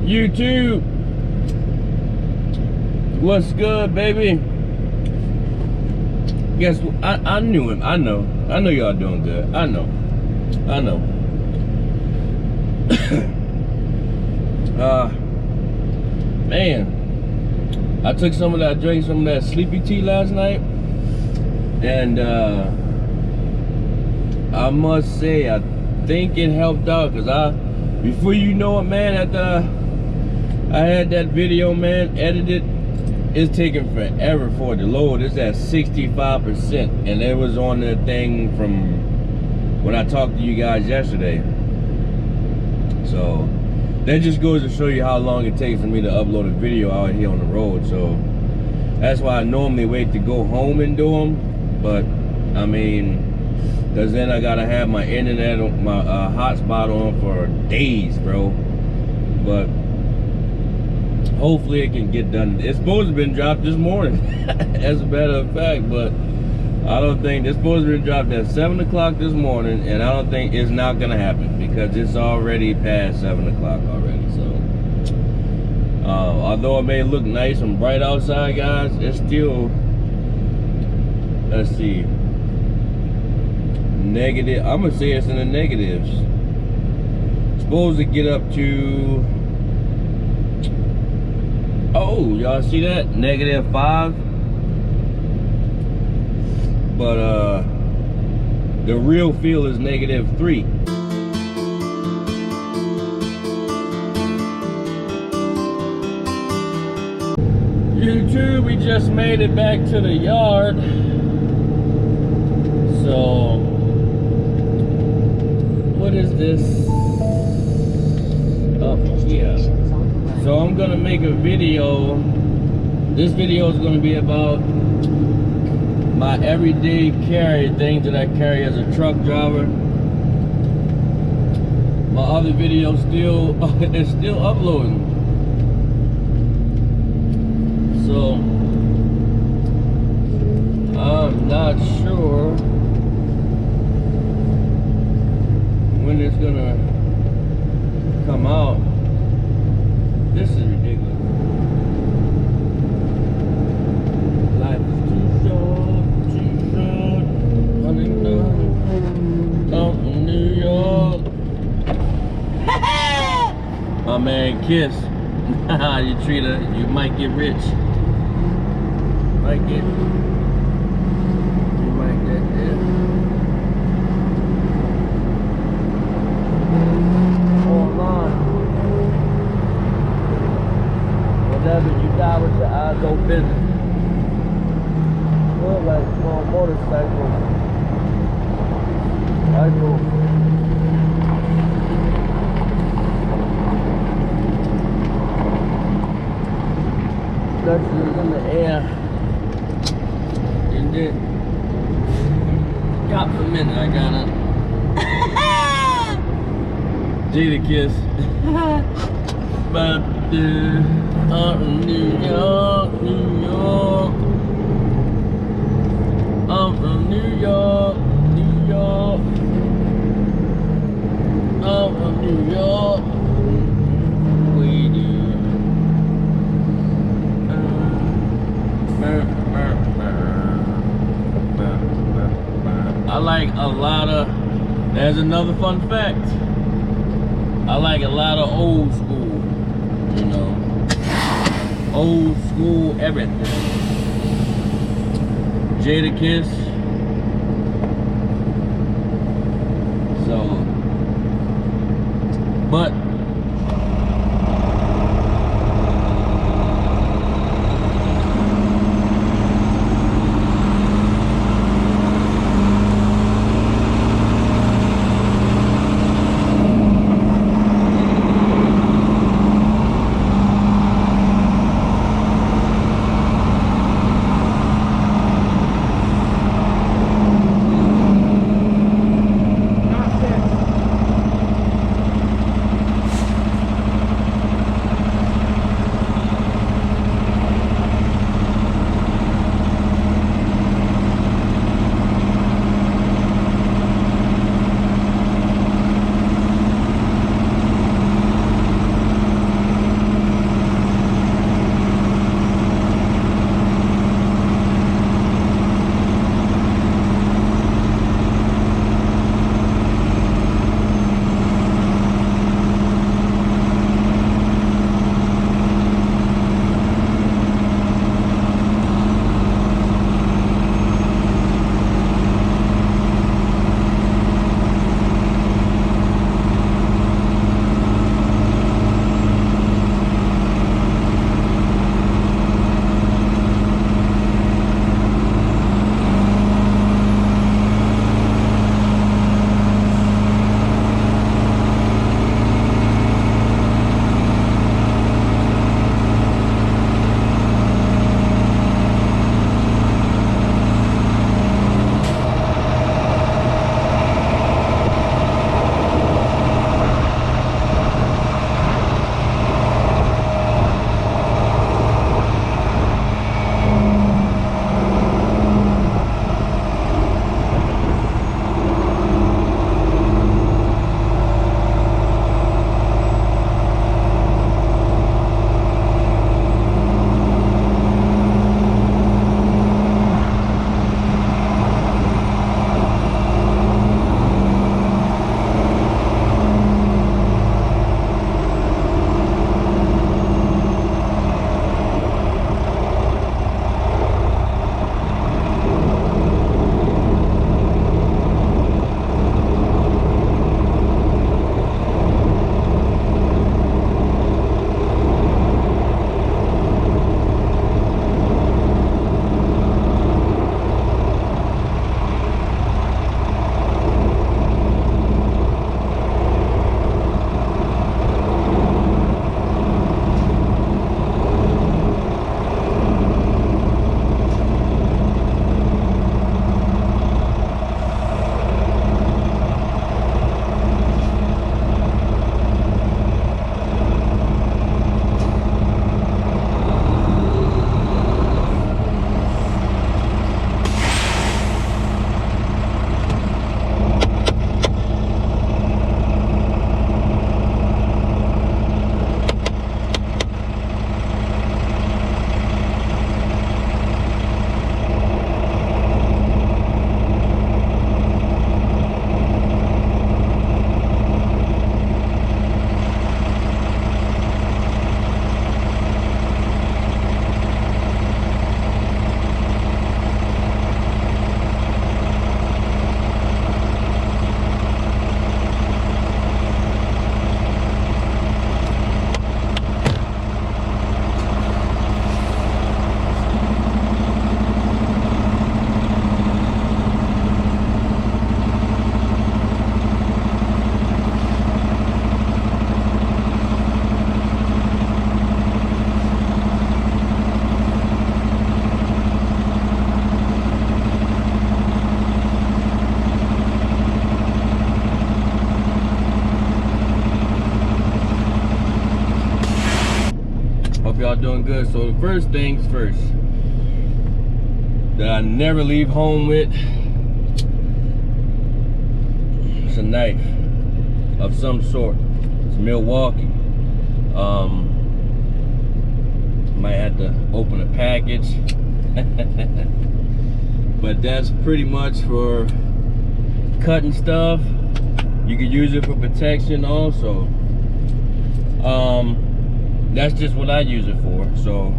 YouTube, what's good, baby? Guess what? I knew him. I know y'all doing good. I know. Man, I took some of that, drank some of that sleepy tea last night, and I must say, I think it helped out, because before you know it, man, after I had that video, man, edited, it's taking forever for it to load. It's at 65%, and it was on the thing from when I talked to you guys yesterday. So that just goes to show you how long it takes for me to upload a video out here on the road. So that's why I normally wait to go home and do them. But I mean, because then I gotta have my internet, my hotspot on for days, bro. But hopefully it can get done. It's supposed to have been dropped this morning, as a matter of fact, but I don't think it's supposed to be dropped at 7 o'clock this morning, and I don't think it's not gonna happen because it's already past 7 o'clock already. So although it may look nice and bright outside, guys, it's still, let's see, negative. I'm gonna say it's in the negatives. It's supposed to get up to, oh, y'all see that? -5. But the real feel is -3. YouTube, we just made it back to the yard. So what is this? Oh yeah. So I'm gonna make a video. This video is gonna be about my everyday carry, things that I carry as a truck driver. My other video still is still uploading. So I'm not sure when it's gonna come out. This is ridiculous. Life is too short, running down out in New York. My man Kiss. You treat her, you might get rich. You might get there. Online. Whatever you die with your eyes open. Look like small motorcycle. I go. Touches in the air. And then got for a minute, I got it. Jada Kiss. But out in New York, New York. I'm from New York, New York. I'm from New York. We do. I like a lot of, there's another fun fact. I like a lot of old school, you know, old school everything. Jada Kiss. So, but y'all doing good. So the first things first that I never leave home with, it's a knife of some sort. It's Milwaukee. Might have to open a package. But that's pretty much for cutting stuff. You can use it for protection also. That's just what I use it for. So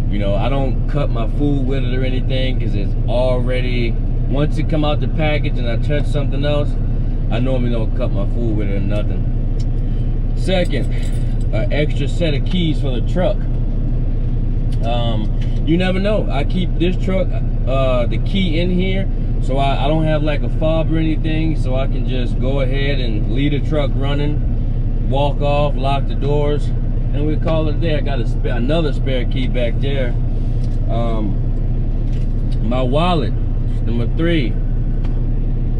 you know, I don't cut my food with it or anything, because it's already, once it come out the package and I touch something else, I normally don't cut my food with it or nothing. Second, an extra set of keys for the truck. You never know. I keep this truck, the key in here, so I don't have like a fob or anything, so I can just go ahead and leave the truck running, walk off, lock the doors, and we call it a day. I got another spare key back there. My wallet, number 3.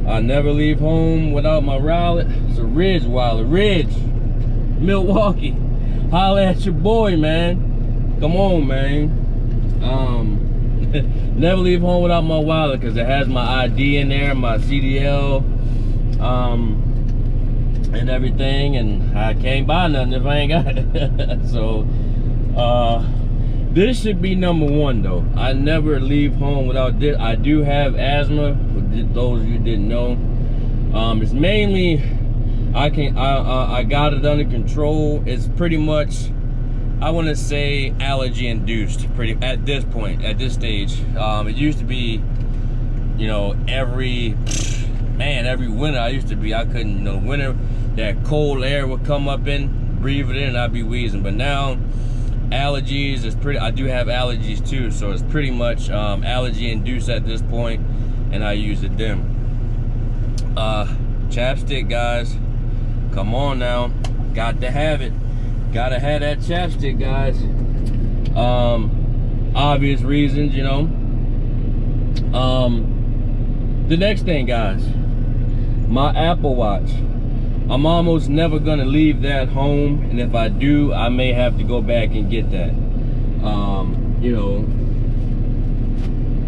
I never leave home without my wallet. It's a Ridge wallet. Ridge, Milwaukee. Holla at your boy, man. Come on, man. Never leave home without my wallet, because it has my ID in there, my CDL, and everything, and I can't buy nothing if I ain't got it. So this should be number 1 though. I never leave home without this. I do have asthma, for those of you who didn't know. It's mainly, I got it under control. It's pretty much, I want to say, allergy induced at this point, at this stage. It used to be, you know, every winter I couldn't, you know, winter, that cold air would come up in, breathe it in, and I'd be wheezing. But now allergies is I do have allergies too, so it's pretty much allergy induced at this point, and I use it then. Chapstick, guys, come on now, got to have it. Gotta have that chapstick, guys. Obvious reasons, you know. The next thing, guys, my Apple Watch. I'm almost never gonna leave that home, and if I do, I may have to go back and get that. You know.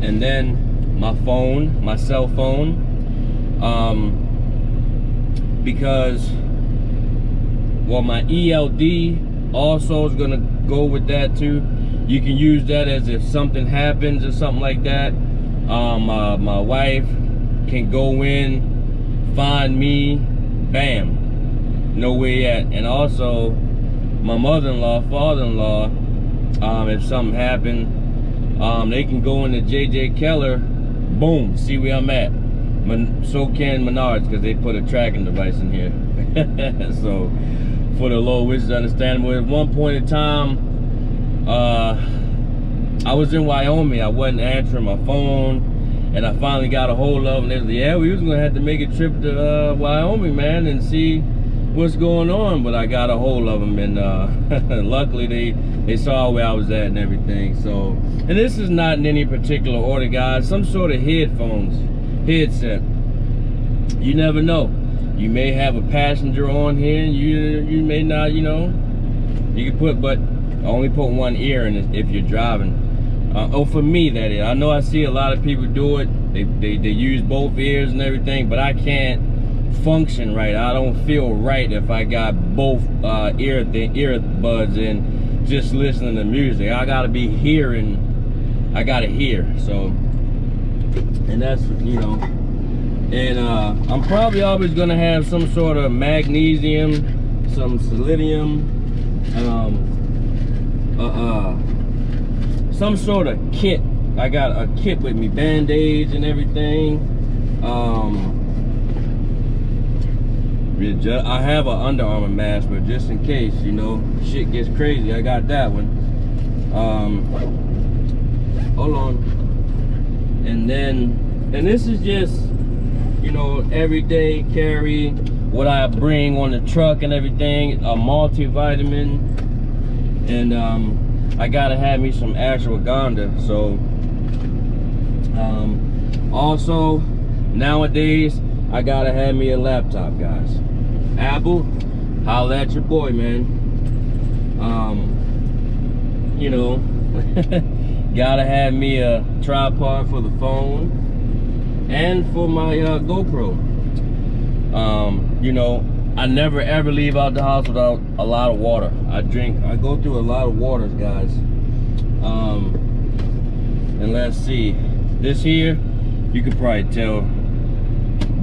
And then my phone, my cell phone, because, well, my ELD also is gonna go with that too. You can use that as if something happens or something like that. My wife can go in, find me, bam, know where you at. And also my mother-in-law, father-in-law, if something happened, they can go into JJ Keller, boom, see where I'm at. So can Menards, because they put a tracking device in here. So for the low, which is understandable. At one point in time, I was in Wyoming. I wasn't answering my phone, and I finally got a hold of them. They was like, yeah, we was gonna have to make a trip to Wyoming, man, and see what's going on. But I got a hold of them, and luckily they saw where I was at and everything. So, and this is not in any particular order, guys. Some sort of headset. You never know. You may have a passenger on here, and you may not, you know. You can put, but only put one ear in it if you're driving. For me, that is. I know I see a lot of people do it. They use both ears and everything, but I can't function right. I don't feel right if I got both earbuds in, just listening to music. I gotta be hearing. I gotta hear. So, and that's, you know. And I'm probably always gonna have some sort of magnesium, some selenium, some sort of kit. I got a kit with me, band-aids and everything. I have an Under Armour mask, but just in case, you know, shit gets crazy, I got that one. Hold on. And this is just, you know, everyday carry, what I bring on the truck and everything, a multivitamin, and I gotta have me some ashwagandha. So also nowadays I gotta have me a laptop, guys. Apple, holla at your boy, man. you know, gotta have me a tripod for the phone and for my GoPro. You know, I never ever leave out the house without a lot of water. I go through a lot of waters, guys. And let's see, this here, you could probably tell.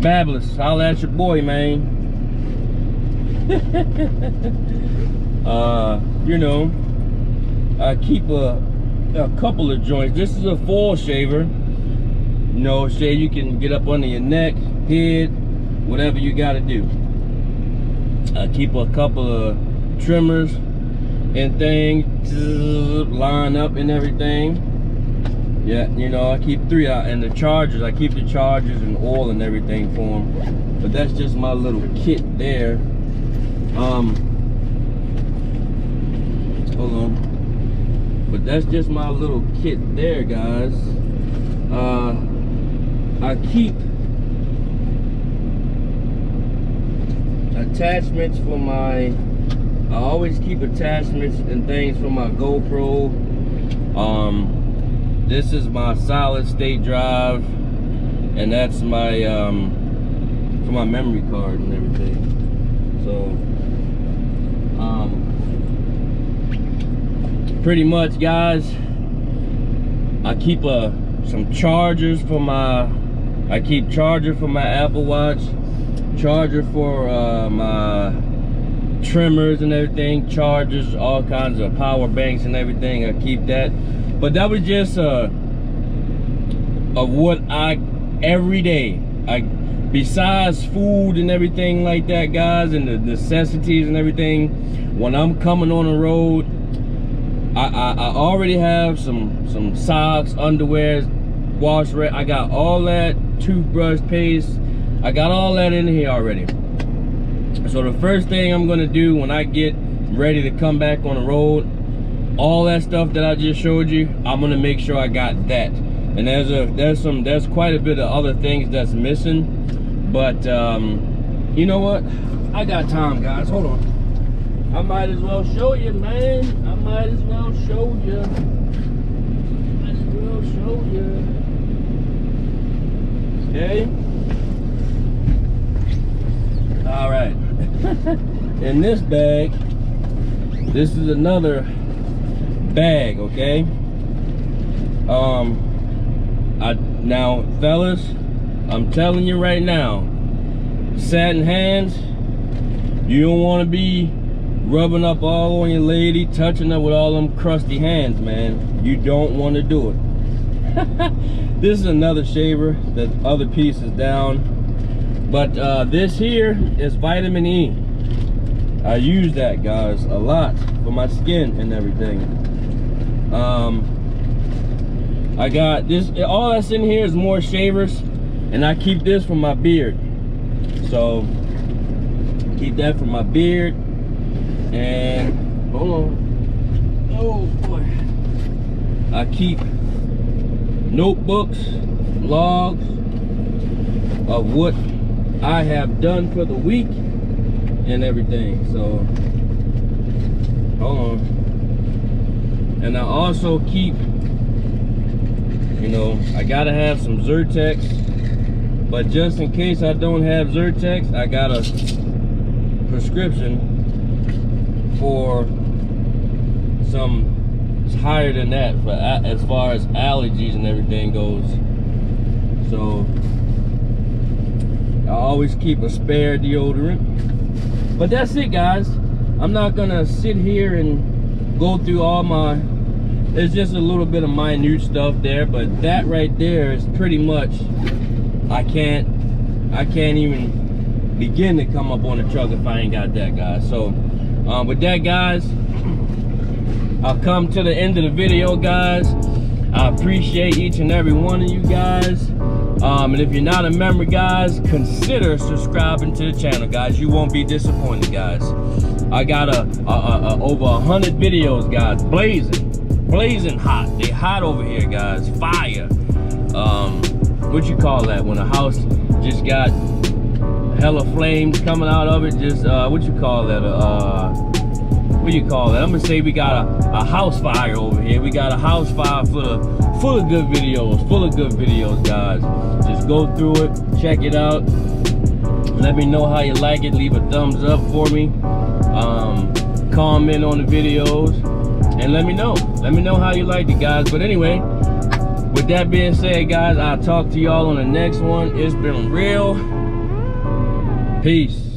Babblers, holla at your boy, man. You know, I keep a couple of joints. This is a foil shaver. You know, shave you can get up under your neck, head, whatever you gotta do. I keep a couple of trimmers and things, line up and everything. Yeah, you know, I keep 3 out, and the chargers, I keep the chargers and oil and everything for them. But that's just my little kit there. Hold on. But that's just my little kit there, guys. I keep attachments for I always keep attachments and things for my GoPro. This is my solid state drive, and that's my for my memory card and everything. So pretty much, guys, I keep some chargers for I keep charger for my Apple Watch, charger for my trimmers and everything, chargers, all kinds of power banks and everything. I keep that. But that was just of what every day, besides food and everything like that, guys, and the necessities and everything, when I'm coming on the road, I already have some socks, underwear, wash red. I got all that, toothbrush, paste. I got all that in here already. So the first thing I'm gonna do when I get ready to come back on the road, all that stuff that I just showed you, I'm gonna make sure I got that. And there's quite a bit of other things that's missing, but you know what? I got time, guys. Hold on. I might as well show you, man. I might as well show you. Might as well show you. Okay. All right. In this bag, this is another bag, okay? Now, fellas, I'm telling you right now, satin hands, you don't want to be rubbing up all on your lady, touching her with all them crusty hands, man. You don't want to do it. This is another shaver. The other piece is down, but this here is vitamin E. I use that, guys, a lot for my skin and everything. I got this, all that's in here is more shavers, and I keep this for my beard. So keep that for my beard. And hold on, oh boy, I keep notebooks, logs of what I have done for the week and everything. So hold on. And I also keep, you know, I gotta have some Zyrtex, but just in case I don't have Zyrtex, I got a prescription for some, it's higher than that for as far as allergies and everything goes. So I always keep a spare deodorant. But that's it, guys. I'm not gonna sit here and go through all my, there's just a little bit of minute stuff there, but that right there is pretty much, I can't even begin to come up on the truck if I ain't got that, guys. So with that, guys, I'll come to the end of the video, guys. I appreciate each and every one of you guys. And if you're not a member, guys, consider subscribing to the channel, guys. You won't be disappointed, guys. I got over 100 videos, guys, blazing hot. They hot over here, guys. Fire. What you call that when a house just got hella flames coming out of it? Just what you call that? What you call it? I'm gonna say we got a house fire over here. We got a house fire full of good videos, guys. Just go through it, check it out. Let me know how you like it. Leave a thumbs up for me. Comment on the videos, and let me know how you liked it, guys. But anyway, with that being said, guys, I'll talk to y'all on the next one. It's been real. Peace.